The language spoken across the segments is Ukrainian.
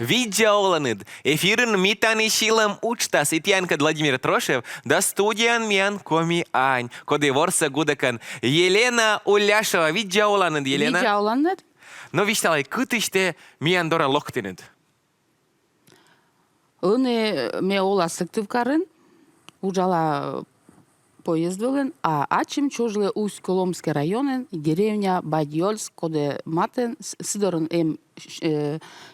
Видеоланыд. Эфирын митани шилам учта ситянка Владимир Трошев, да студиян миян коми ань. Коды ворса гудакан. Елена Уляшева. Видеоланыд, Елена. Видеоланыд. Но вишталай, кытыште миян дора лохтыныд. Ыны ме ола сыктывкарын, ужала поезд вылын, а ачим чужлы Усть-Коломский районен, деревня Бадьёльск, коде матен сидорын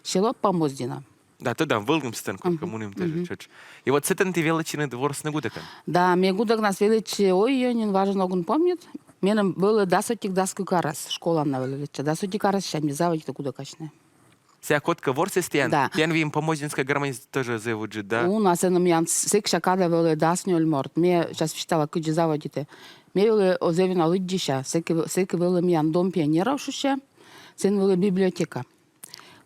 село Помоздина. Да, тогда вылгымстен, коммуним тоже чуть. И вот с этим ты величины дворс на гудакан. Да, мне гудок нас величи, ой, не важно, он помнит. Менем было дасотик даску карас, школа на величи, дасотик карас, сейчас мне заводит гудакачне. Вся котка ворсе стян. Да. Тян вим помоздинская гармония тоже заводжит, да? У нас на меня секша када веле даснюль морт. Мне сейчас читала, куди заводите. Мне веле озевина лыддища, секи веле миян дом пионеров шуще, сен веле библиотека.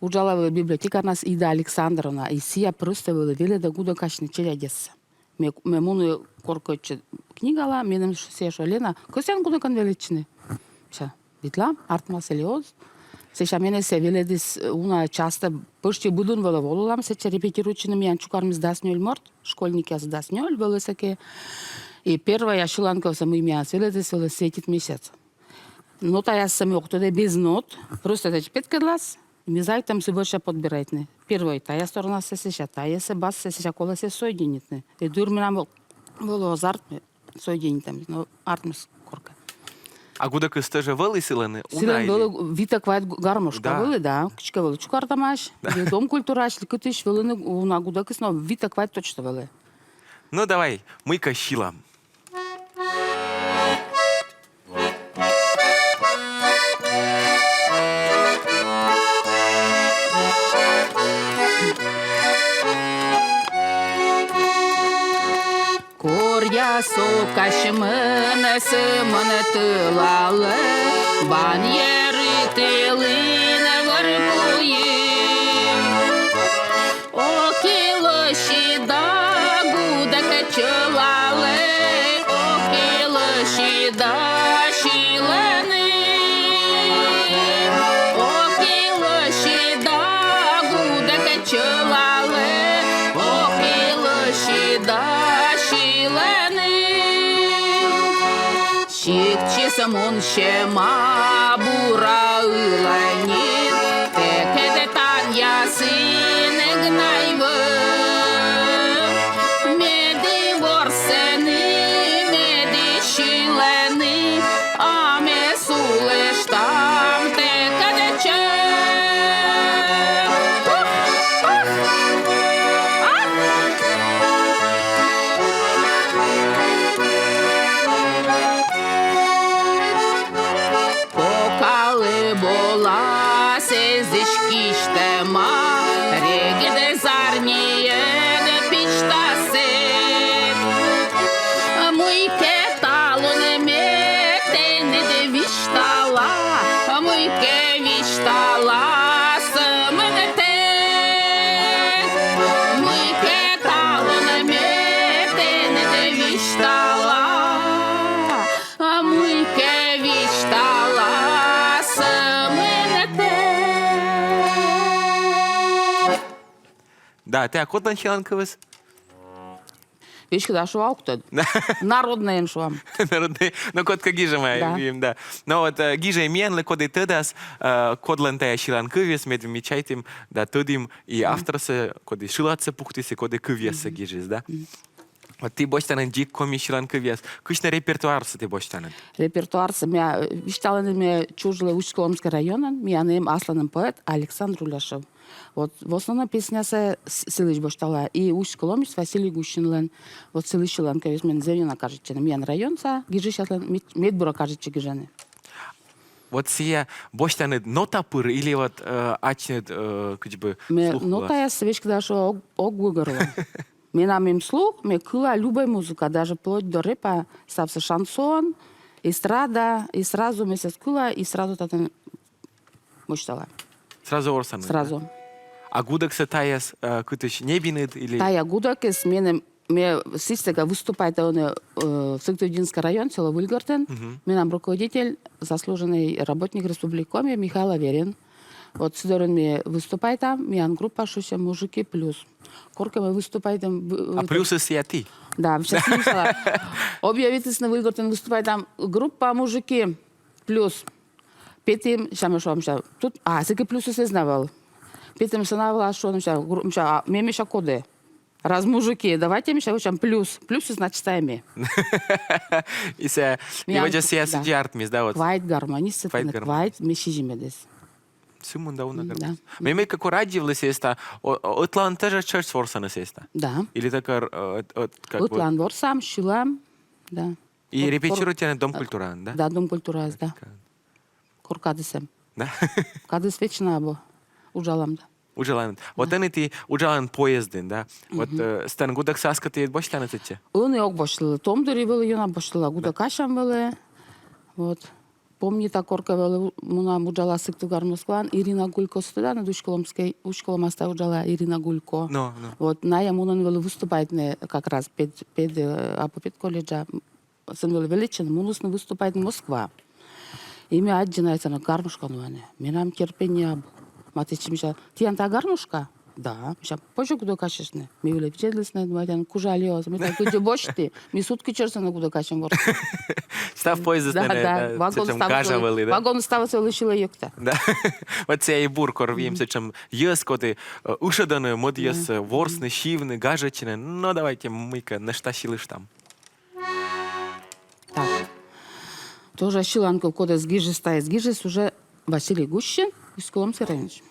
Ужала веле библиотека нас Ида Александровна, и сия просто веле веле да гудакачне челядес. Ме муну коркоче книгала, менем се шо Лена, косян гудакан величины. Ша, витла, артма селиоз. Сега мене се веледис уна часта пъщи будун вела волулам, се че репетиручи на миян чукарми с дасньоль морт, школьники с дасньоль вела секе. И първа я шиланка съм имя веледис вела сетит месец. Нота я сами октоде без нот, просто да 5 клас, ми зай там се върша подбирайтне. Първа и тая сторона се сеша, тая се бас се сеша, кола се соединитне. И дурми нам вела азарт соединитне, но артмис корка. А гудак стежа вели силани? Силен вели вита квайт гармошка вели, да. Кичка вели чукартамаш, дом культураш, ликатиш вели на гудак сно вита квайт точно вели. Ну давай, мы кащила. Коря сокаш мене симоне тилали, банєри тилине варкує. Окілоші да гудака чолали, окілоші да шілени. Окілоші да гудака чолали, окілоші да Şikçi samun şema bura ılanir, tekede tanyasını gnayvı. Medi vorseni, medi şileni, ame suleştam tekede çe. Bola sezişki işte ma regede zarniye de piçtase muy ketalone me tene de viştala muy ke viştala samete muy ketalone me tene de viştala muy ke viştala Да, ты аккордан шиланкавас? Вещь, когда шуа уктад. Народная шуам. Народный, ну котка гижа моя, да. Но вот гижа имен, коды тедас, кодлан тая шиланкавис, медвим мечайтим, да, тедим, и авторса, коды шилатся пухтисы, коды кывеса гижис, да? Вот ты боштанен дик коми шиланкавис. Кышна репертуарса ты боштанен? Репертуарса, меня виштален мне чужлы Усть-Коломский район, меня нем асланым поэт Александр Уляшев. Вот в основном песня се силыч боштала и Усть-Коломич Василий Гущинлен. Вот силыч шиланкавис мен зевнена кажется, меня районца гижишатлен медбура кажется гижены. Вот сия боштанет нотапыр или вот ачнет как бы слух? Нота я свеч, когда шо огугорла. Мне нам им слух, мне кыла любая музыка, даже вплоть до рэпа, стався шансон, эстрада, и сразу мы кыла, и сразу татан мечтала. Сразу орсан. Сразу. А гудак се таяс кытыш не бинет или? Тая гудак с мене Ме систега выступает в Сыктывдинский район, село Выльгартен. Мне нам руководитель, заслуженный работник республикоми Михаил Аверин. Вот Сидорин мне выступает там, миян группа шуще мужики плюс. Корка мы выступаем. А плюсы си ти? Да, сейчас слышала. Объявительно вылготен выступает там группа мужики плюс. Петим, сейчас тут, всякие плюсы се знавал. Петим се навала, что ми миша коде. Раз мужики, давайте миша учам плюс. Плюсы значит стаями. И се, и ваджа си ясы джартмис, да, вот. Квайт гармонист, квайт мишижимедес. Сумун да уна Да. гармонист. Меми како раđivli сеста, отлан теже чърч ворсана сеста. Да. Или така, как бы... Утлан ворсам, шилам, да. И репетируете на Дом культура, да? Да, Дом культура, да. Коркадесем. Да? Кадес вечна або. Ужалам, да. Ужалан. Вот они ти ужалан поездин, да? Вот стан гудак саскати бош танецече. Он yok başladı. Tom deri böyle yana başladı. Guda kaşam böyle. Вот. Помни та корка böyle муна мужала сыктыгар Москван. Ирина Гулько студа на Душколом оста ужала Ирина Гулько. No. Вот Ная мунан böyle выступает не как раз пед колледжа. Сын böyle величен. Мунусны выступает Москва. Имя отжинается на гармошка нуане. Менам терпение. Матечим ша. Ти анта гармошка? Да, сейчас позже куда качешны. Мы были вчеслисны, думаю, кужалиоз. Мы так куда бошти. Мы сутки черсаны куда качем ворс. Став поездис Да. Вагон ставился лишила ёкта. Да. Вот цей бур корвимся, чем ес коти ушаданы мод ес ворсны, шивны, гажечины. Ну давайте мы-ка наштащили там. Так. Тоже шиланку кода с гижи стает. С гижи уже Василий Гущин и Сколом Сиренич.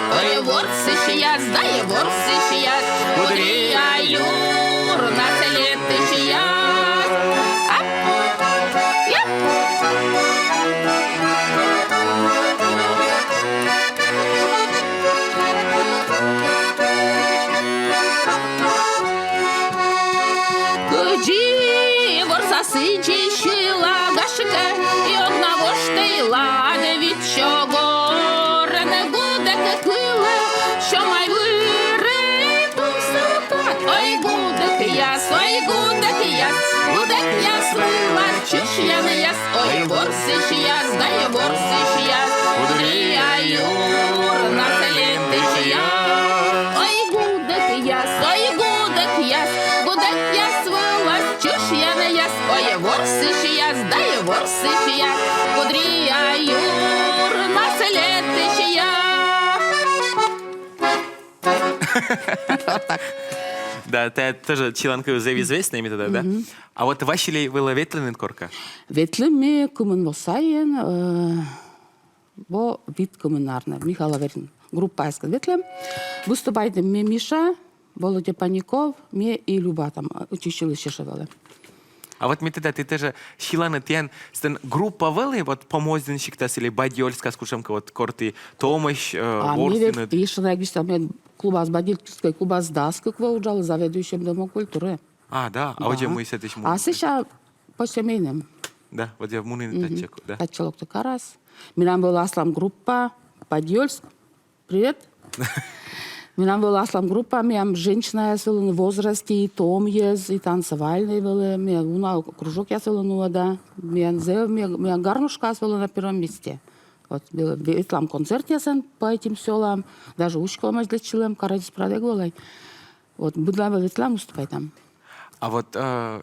Ой, ворсы сейчас, да и ворсы сейчас, кудри аюр, на след ты сейчас. Куди ворса сыджи щила гашка, и одного штейла, а не від чого. Що май вири, так. Ой, гудик я свила, чиш я не яс, ой, ворсиш я, здає ворсиш я, кудрі аюр, на селі ти я. Ой, гудик я свила, чиш я не яс, ой, ворсиш я, здає ворсиш я, кудрі аюр, на селі ти я. Да, те тоже чиланка зев известная метода, да? А вот Василий было ветленин корка? Ветлеми кумен восаен, бо вид коммунарна. Михаила Верин. Группа искать ветлем. Выступает мне Миша, Володя Паников, мне и Люба там училище шевеле. А вот метода, ты тоже чилана тян, стен группа вели, вот помозденщик тас или бадьольска скушемка, вот корти Томаш, Ворсин. А мне пишет, я говорю, клуба с бадьольской, клуба с даской, кого ужал заведующим Домом культуры. А, да? А вот я мы с этим... А сейчас по семейным. Да, вот я в Мунин тачеку, да. Так человек только раз. Меня была аслам группа Бадьольск. Привет. Меня была аслам группа, меня женщина я в возрасте, и том есть, и танцевальные были. Меня кружок я свела, да. Меня гарнушка свела на первом месте. Вот был ислам концерт ясан по этим селам, даже ушколам излечилам, карадис прадеголай. Вот была ислам уступай там. А вот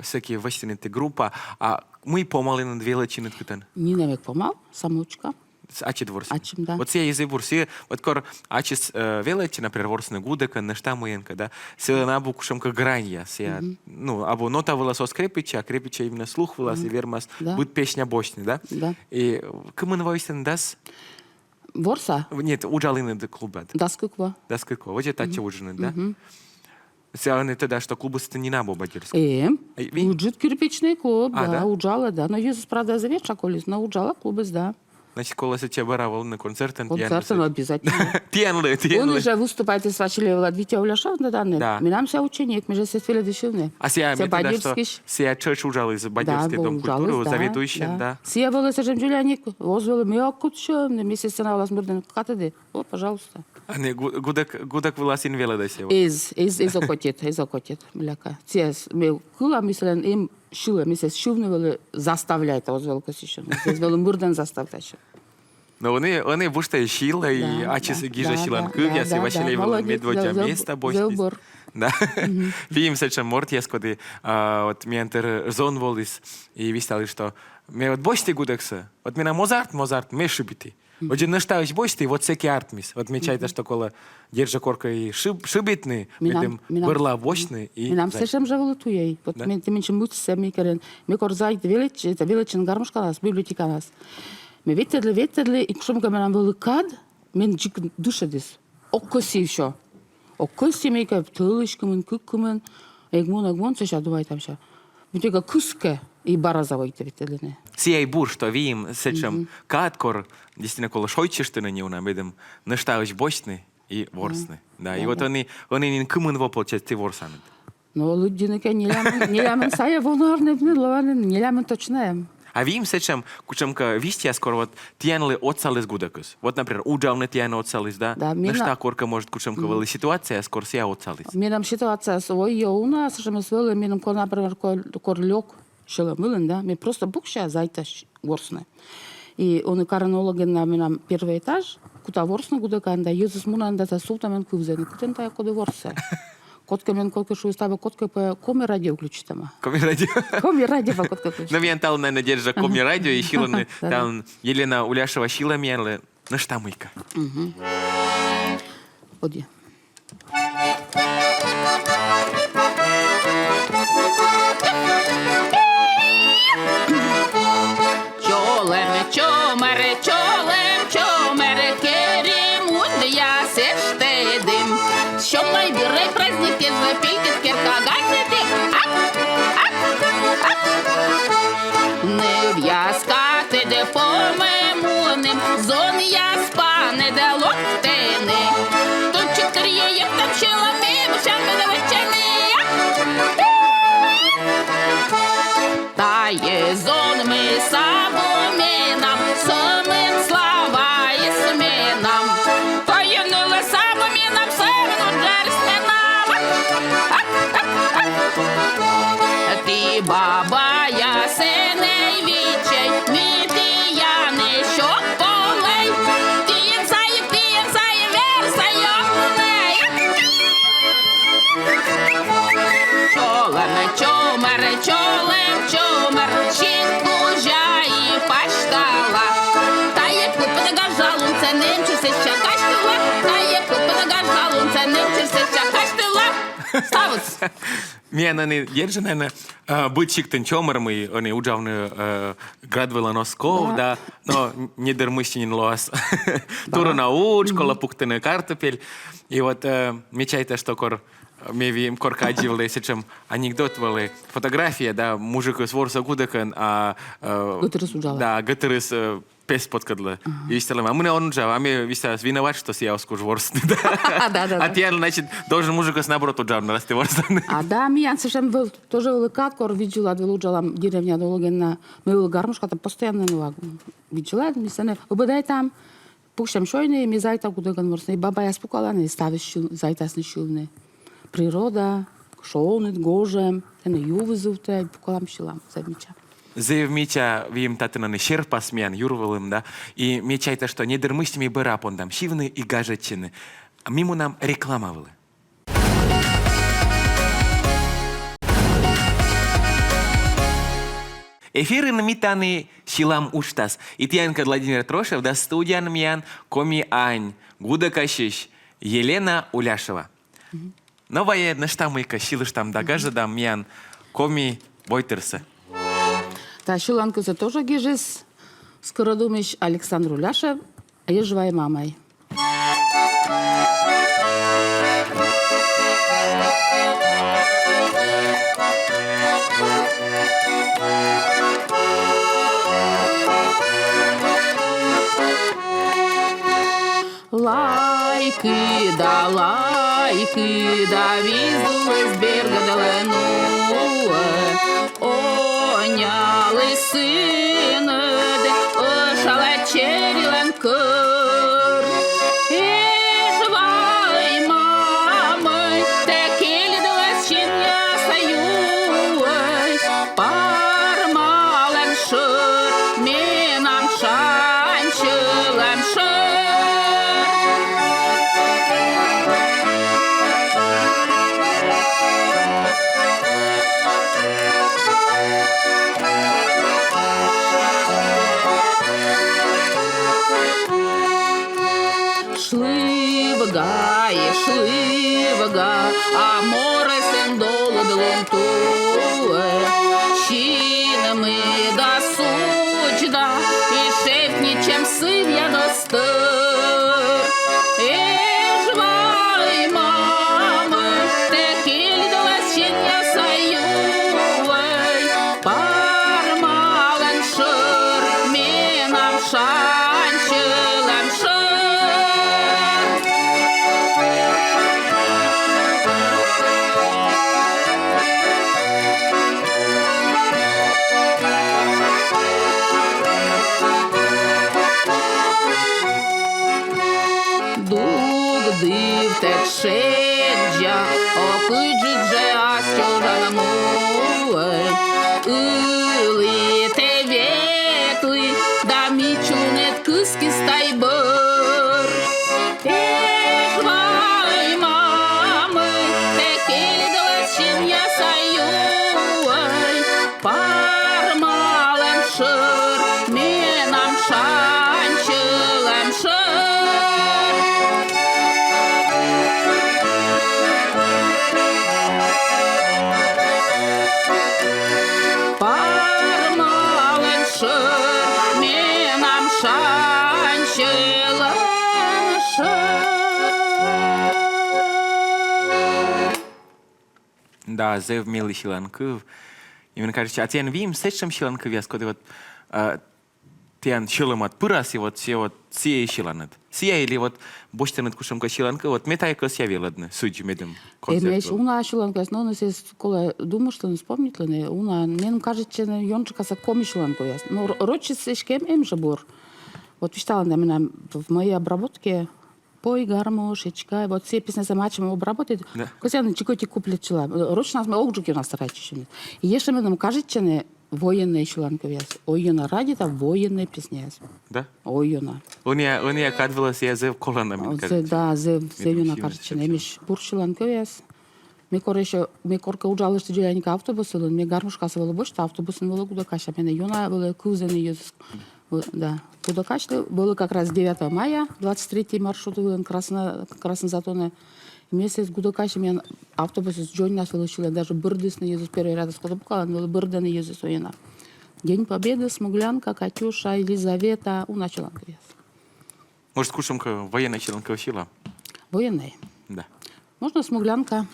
всякие вестинite группа, а мы помали на две лечины ткутен. Не навек помал, самоучка. Ачи дворси. Ачим, да. Вот се из бурси, вот кор ачис велечи, например, ворсны гудека, нешта муенка, да. Се на букушемка гранья, се, ну, або нота выласо скрепича, а крепича именно слух вылас, и вермас, Да. будет песня бочни, да. Да. И кому вестин дас? Ворса, Нет, уджалины до клуба. дас куква. Да, сколько? Вот это ачи уджины, да. Се они тогда, что клубы это не набо бадирский. Ви- Уджит кирпичный клуб, А, да? да, уджала, да. Но Иисус, правда, завеча колись, но уджала клубы, да. Значит, коли се тебе баравал на концертен, Концерты, ну, обязательно. Тянли, Он тянли. уже выступает и свачили Владвитя Уляшав, да, не. Да. Мы нам все ученик, мы же все свели дешевны. А сия Все метода, что бадирский. сия чёрч ужал из Бадирский дом культуры, заведующий, да. Сия была сажем Джулианик, возвели, мы окучем, месяц на вас мурден катеды. О, пожалуйста. А не гудак вылазин вела до сего. Из окотит, мляка. Сия, мы кула мислен им шула, месяц шувнували, заставляет, возвел косищен. Возвел мурден заставляет. Но они бушта шила, и ачис гижа шилан кывяс, и Василий медводя место бочтис. Да. Видим сечем мортьес, коли от ментер зон волис, и вистали, что ме от бочти гудекса, от меня Мозарт, ме шибити. Вот же наштавиш бочти, вот всякий артмис. Вот мечайта, что кола держа корка и шибитный, медем вырла бочный, и... Нам сечем же волотуей. Вот мы меньше мутся, мы керен, мы корзайт велич, это величен гармошка нас, библиотека нас. Me veterli, ik soms kan men wel kad, men jik dusje dus. Ook kosie zo. Ook kosie me ik heb tulisch komen, kukken, ik moet ze doen там zo. Moet ik kuske и бараза войти veterli. Сия бур, что видим сечем каткор, действительно кола шойчишь на него, медем наштавиш бочный и ворсный. Да, и вот они не кымын воплотят ты ворсами. Но люди не лямен сая вонарны, не лямен точно. А видим сечем, кучемка вистия скоро вот тянли отцалис гудакус. Вот, например, уджавны тяны отцалис, да? Да, Нашта корка может кучемка вели ситуация, скоро сия отцалис. Менам ситуация своя у нас, что мы свели, менам, например, корлёк, шеломылен, да? Мы просто букша зайта ворсны. И он и каранологен на менам первый этаж, куда ворсны гудаканда, Иисус мунанда за султамен кувзен, кутента коды ворсе. Котка мен колко шу става котка по коми радио включитама. Коми радио. Коми радио по котка включитама. На мен тал на надежда коми радио и шиланы там Елена Уляшева шила менле. Ну что мыйка. Оди. Чомере, чомере, керемут я сештедим. Що май бірей праздники, запійки, скірка, газети. Не в'язкати, де помемуним, зон я спане, де локтени. Тут 4 як там щелами, вишанка де вечені. Та є зон ми самомінам, самим слава і смінам. Поєнули самомінам, самим джерсненам. Ти баба, я синей вічей, мій ти я не що полей. Ти зає, версає оней. Чомер, щітку жа і паштала. Та є купи гажалун, це ним чи все ще каштила. Та є купи гажалун, це ним чи все ще каштила. Ставиться. Мен они держи, наверное, быть чиктен чомером, и они уджавны градвела носков, да, но не дермыщенин лоас. Тура науч, кола пуктены картопель. И вот мечайте, что кор меви корка одивали, сечем анекдот вали, фотография, да, мужик с ворса гудекан, а... Гатырыс уджала. Да, гатырыс пес подкадла. И вистелем, а мы он же, а мы вистелем виноват, что я скуж ворст. Да. А ты, значит, должен мужик с наоборот уджавны, раз ты ворст. А да, меня совершенно был тоже великат, кор видела, отвелуджала деревня Дологена, мы был гармошка, там постоянно навагу. Видела, ми се не, обадай там, пушам шойне, ми зайта гудеган ворсне, баба я спукала, не ставиш зайта снешилне. Природа, шоунит, гожем, те не ювизувте, пукалам шилам, заміча. Зев Митя вим татынаны шерпас мен юрвалым, да, и Митя айта, что не дырмысть ми быра пондам, шивны и гаджетчины. А мимо нам рекламовали. Эфиры намитаны шилам уштас. Итьянка Владимир Трошев, да студиян миян Коми Ань, Гуда Кашиш, Елена Уляшева. Новая наштамыка шилыш там дагажа дам миян Коми Бойтерса. Та шиланкызы тоже гижис. Скородумыш Александр Уляшев, а я живая мамой. Лайки да візли з берега далину. Оняли сини, де ошалечерілен кир. І жвай мами, те кілідилась чиня саюй. Пармален шир, мінам шанчилен шир. Шливга, а море сендоло долонтує. Щінами да сучда, і шефнічем сив'я достир. І жвай мами, те кільдолес щіння саюй. Пармален шир, мінам шанчилем шир. Див течеджа, окиджидже астюжаному. Или те ветли, да мічунет киски стайбер. Ежвай мами, те кільдолес щіння саюй. Пармален шир, мінам шанчилем шир. Пармален шир, мінам шанчилем шир. Да, зев милый шиланков. И мне кажется, а тян вим сечем шиланков яс, когда вот тян шиломат пырас и вот все вот сие шиланат. Сия или вот боштанат кушамка шиланка, вот метайка ся веладны, судьи медем Емеш, концерт. уна шиланка, но не се кола думаш ли не спомнит ли не, уна мен кажет, че на Йончика са коми шиланка яс. Но рочи се шкем же бур. Вот вещала на меня в моей обработке пой гармошечка, вот все песни за мачем обработать. Да. Кося на чикоти куплетчила. Рочи нас мы огджуки у нас речи. И если мы нам кажет, че не военные шиланка яс. Ойона ради та военные песни яс. Да? Ойона. Уния кадвала се зев колана, мне кажется. Да, зев юна Медвежьим кажет, че не сечем. емеш бур шиланка яс. Ми корка уджали ще джеленика автобусылын, ми гармошкасы было больше, автобусын было куда каша. Мене юна было кузены юзыс. Да, куда кашты было как раз 9 мая, 23-й маршрут был красный затоны. Месяц куда каши мен автобус с Джонни нас вылучили, даже бырдысны юзыс первый ряд сколько букала, но бырданы юзыс уена. День Победы, Смуглянка, Катюша, Елизавета, у началанка яс. Может, кушамка военная шиланка сила? Военные. Да. Можно Смуглянка.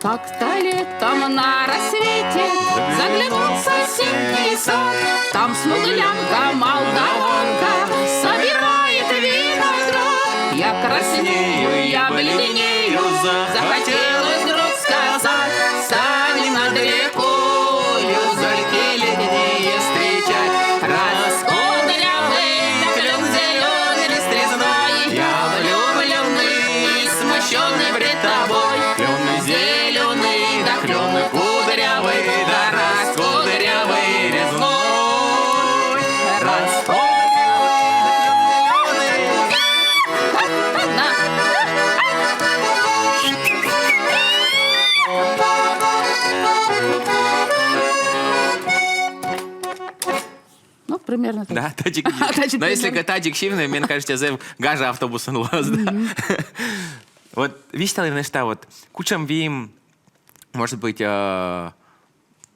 Как-то летом на рассвете заглянул в соседний сад. Там смуглянка, молдаванка собирает виноград. Я краснею, я бледнею, захотелось вдруг сказать: стань над рекою, зорьки примерно так. Да, таджик. Таджик Но если примерно. таджик шивный, мне кажется, зев гажа автобусын лоз, да. Вот, виштали нешта, вот, кучам вим, может быть,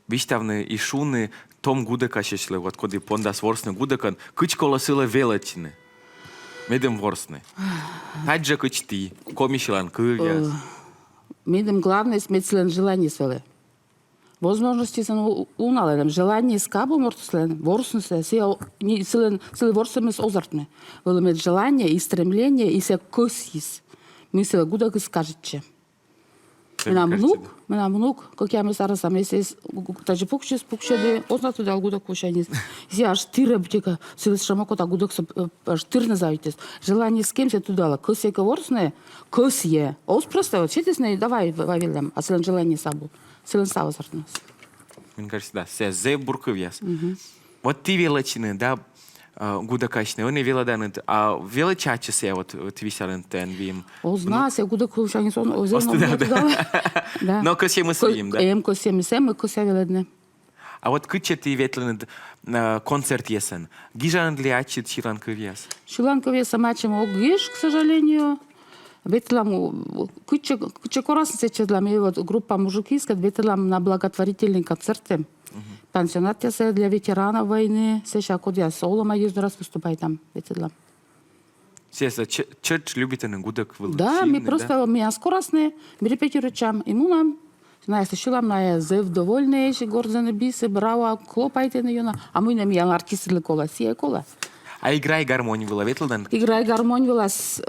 виштавны и шуны, том гудека шешле, вот, коды пондас ворсны гудекан, кыч колосила величины. Медем ворсны. Таджа кыч ти, комишилан кывяс. Медем главное смецлен желание свеле. Возможности са уналедем. Желание скабо мортуслен, ворсны се, силен ворсами с озартне. Веле желание и стремление и се късис. Мисля гудек скажече. Менам внук, как я мисара сам, если даже пукше, ознато да гудек кушани. Си аж тире бтика, силе шамако та гудек аж тир назавитес. Желание с кем се тудала, късе ворсне, късье. Ос просто, вот читес не давай вавилям, а силен желание сабу. Силен сава зартнес. Мне кажется, да, се зев буркывяс. Вот ти величины, да, гудекашны, он и велоданет, а величаче се вот висален тен вим. Озна се гудек кушани сон, озено да. Но късе мы своим, да. Ем късе ми се, мы късе веледне. А вот кыче ти ветленд концерт есен. Гижан ли ачит шилан кывяс? Шилан кывяса мачем огиш, к сожалению. Ветлам, кыче корасен се для меня вот группа мужикийская, ветлам на благотворительные концерты. Пансионат се для ветеранов войны, сейчас код я соло мою раз выступаю там, ветлам. Сеса, черч любите на гудок вылучи. Да, мы просто, мы скоростные, мы репетируем, и мы нам, знаете, шилам на зев довольные, еще гордзены бисы, браво, клопайте на юна, а мы нам я артисты для кола, сия кола. А играй гармонию была ветленд? Играй гармонию была с,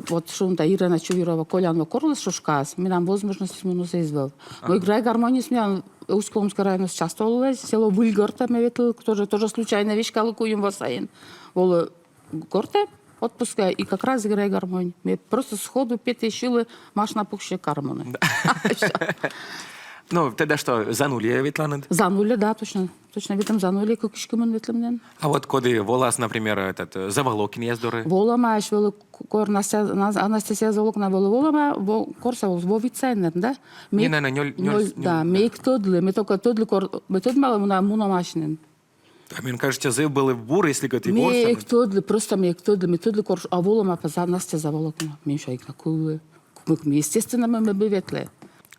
вот шунта Ирина Чувирова, Колянова Корлас Шушкас, мы нам возможность ему се извел. Но играй гармонию с меня, Усколомская район участвовала, село Выльгорта, мы ветл, тоже случайно вещь, калыкуем в Асаин. Воло Горте, отпуска, и как раз играй гармонию. Мы просто сходу петые шилы, маш на пухще кармоны. Ну, тогда что, занули ветленд? Занули, да, точно. Точно, видим занули, как шкимон ветлемнен. А вот коды волас, например, этот Заволокин ездоры? Волама, аж вело кор Анастасия Заволокна волама, корса вовицайнер, да? Не, ноль. Да, мейк тодли, мы только тодли кор, мы тодли мало на муномашнин. А мне кажется, зев был в бур, если ты Мейк тодли, просто мейк тодли, мы тодли кор, а волама поза Настя Заволокна. Миша их на кулы. Естественно, мы бы ветле.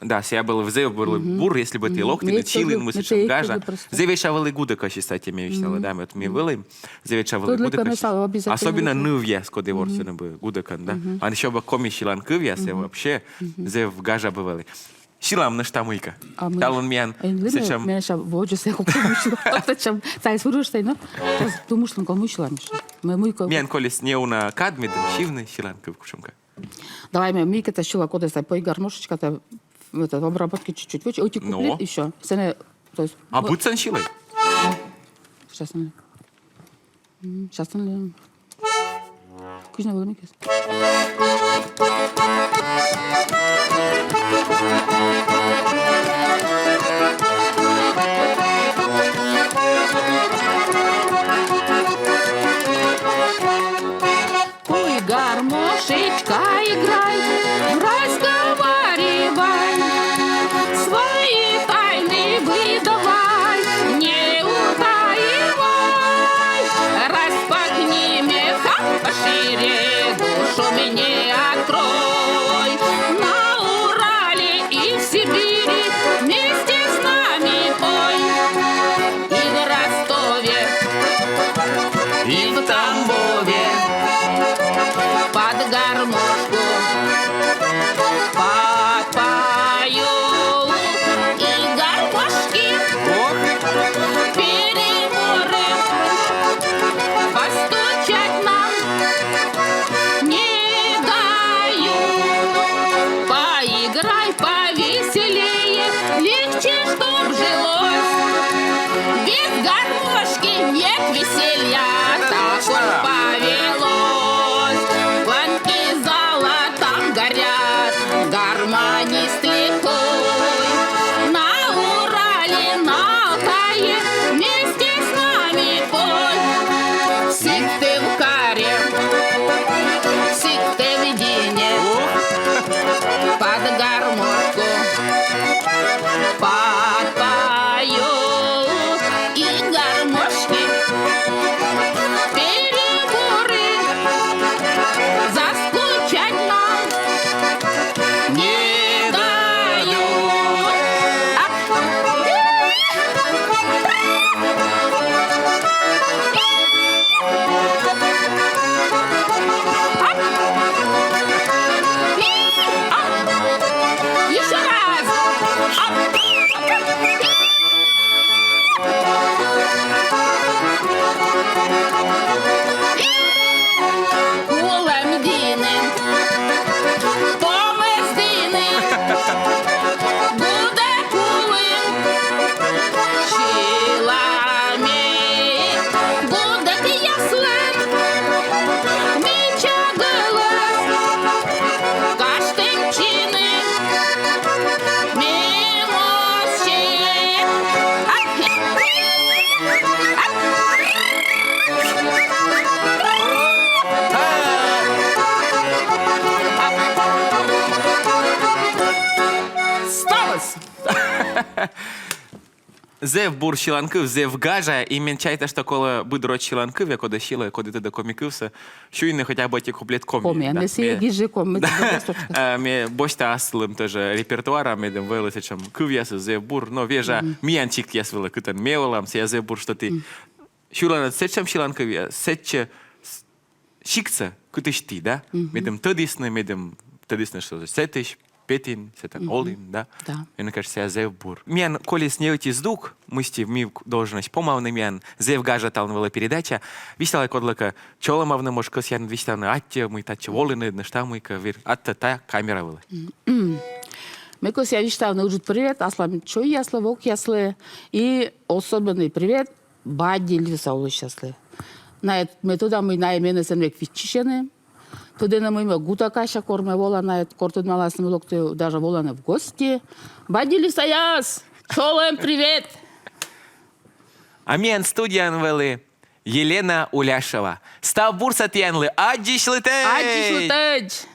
Да, я был в зев был бур, если бы ты локти, чилин, мы слышим гажа. Зевешавали гудека, кстати, мне вещала, да, вот мы были, зевешавали гудека. Особенно нывьяс, когда ворсены бы гудекан, да. А еще бы комишилан кывьяс, вообще зев гажа бывали. Шилам на штамыйка. Талон мян. Сечам. Меня сейчас воджу се хоку мышла. Сечам. Тай суруштай, ну. Ту мышлан ко мышла мышла. Мян колес не уна кадмид, шивны шилан кывкушумка. Давай мне миката шила кода стай пой гармошечка-то в обработке чуть-чуть. Вот эти куплет еще. То есть. А будь шилой? Сейчас он. Сейчас он. Кузня было микас. Ой, гармошечка, играй, разговаривай, свои тайны выдавай, не утаивай, распахни меха пошире, душу мне открой, на Урале и в Сибири вместе с нами пой, и в Ростове, и в Тамбове, под гармошку подпою, и гармошки переборы постучать нам не дают. Поиграй повеселее, легче, чтоб жилось, без гармошки нет веселья, так уж повелось. Планки золотом горят, гармонист лихой, на Урале, на Алтае вместе с нами пой. Сик ты в каре, сик ты в дине, под гармошку подпою, и гармошки Кулем дінем, помездини, буде кулем, чилами, буде яслен, міча голос, каштанчини, мимощі. Сталося! Зев бур щіланкив, зев гажа, і мен чайте, що коли буде рот щіланкив, як оде щіла, коли ти до комікився, що й не хоча б ті куплет комі. Комі, не сі гіжі комі. Ми бочта аслим теж репертуара, ми дем вилися, чим кив ясу, зев бур, но вежа, міянчик яс вили, китан меолам, сія зев бур, що ти. Щулана, сечем щіланкив, сече шикца, китиш ти, да? Ми дем тъдисне, що сетиш, Петин, сетен Олин, да? Да. И мне кажется, я зев бур. Мен, коли снеють із дух, мисті вмів должность помавний мен, зев гажа талнвела передача, вістала кодлика, чола мавна мошкос, я вістала, атті, мой таче волини, нешта мойка, вір, атта та камера вела. Мекос я виштав научит привет, аслам чой яслы, вок яслы. И особенный привет Бади Львисаулы яслы. На метода мы на имене семрек вичишены. Туди на моєму гута каша корме вола на корту маласным локтю даже воланы в гости. Бади Львисаяс, чолем привет. А мен студіян вели Єлена Уляшева. Став бурса тянли, адді шлитей! Аді шлетеч.